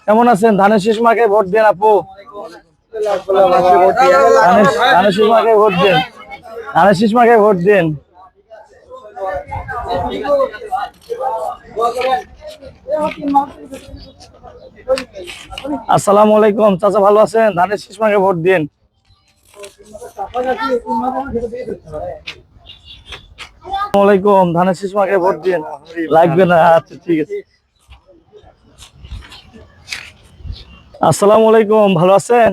কেমন আছেন? ধানের শীষ মার্কায় ভোট দেন আপু। ধানের শীষ মার্কায় ভোট দেন। ধানের শীষ মার্কায় ভোট দেন। আসসালামু আলাইকুম চাচা, ভালো আছেন? ধানের শীষ মার্কায় ভোট দেন। আসসালামু আলাইকুম, ধানের শীষ মার্কায় ভোট দেন। লাগবে না, আচ্ছা ঠিক আছে। আসসালামু আলাইকুম, ভালো আছেন?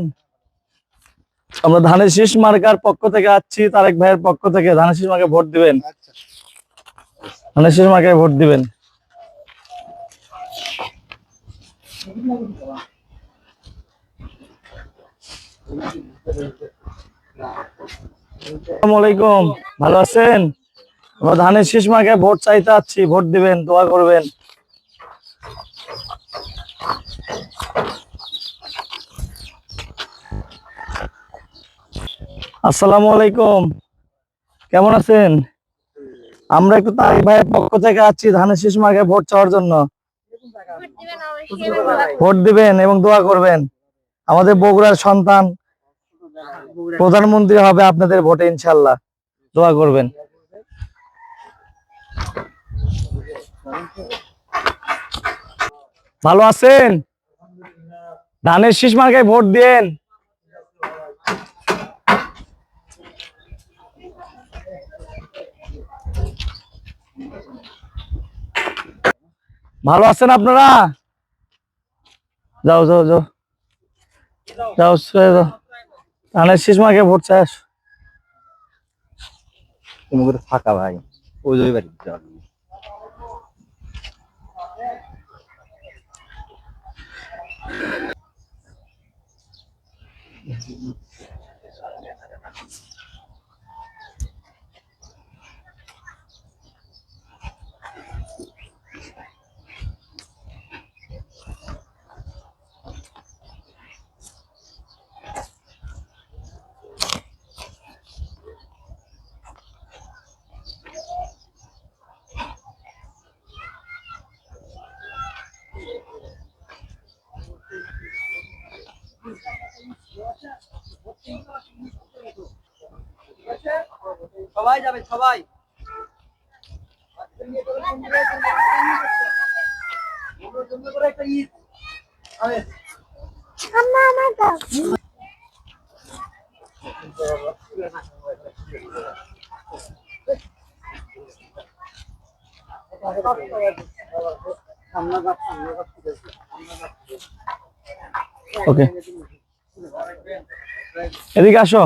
আমরা ধানের শীষ মার্কার পক্ষ থেকে আসছি, তারেক ভাইয়ের পক্ষ থেকে। ধানের শীষ মার্কায় ভোট দিবেন। ধানের শীষ মার্কায় ভোট দিবেন। আসসালামু আলাইকুম, ভালো আছেন? আমরা ধানের শীষ মার্কায় ভোট চাইতে আসছি, ভোট দিবেন, দোয়া করবেন। আসসালামু আলাইকুম, কেমন আছেন? আমরা একটু তারেক ভাইয়ের পক্ষ থেকে আসছি ধানের শীষ মার্কায় ভোট চাওয়ার জন্য। ভোট দিবেন এবং দোয়া করবেন। আমাদের বগুড়ার সন্তান প্রধানমন্ত্রী হবে আপনাদের ভোটে, ইনশাল্লাহ। দোয়া করবেন। ভালো আছেন? ধানের শীষ মার্কায় ভোট দেন। ভালো আছেন আপনারা? যাও যাও যাও যাও, যাও। ধানের শীষ মার্কায় ভোট চাই। ফাঁকা ভাই, ওই বাড়ি সবাই যাবে, সবাই। ওকে, এদিকে আসো।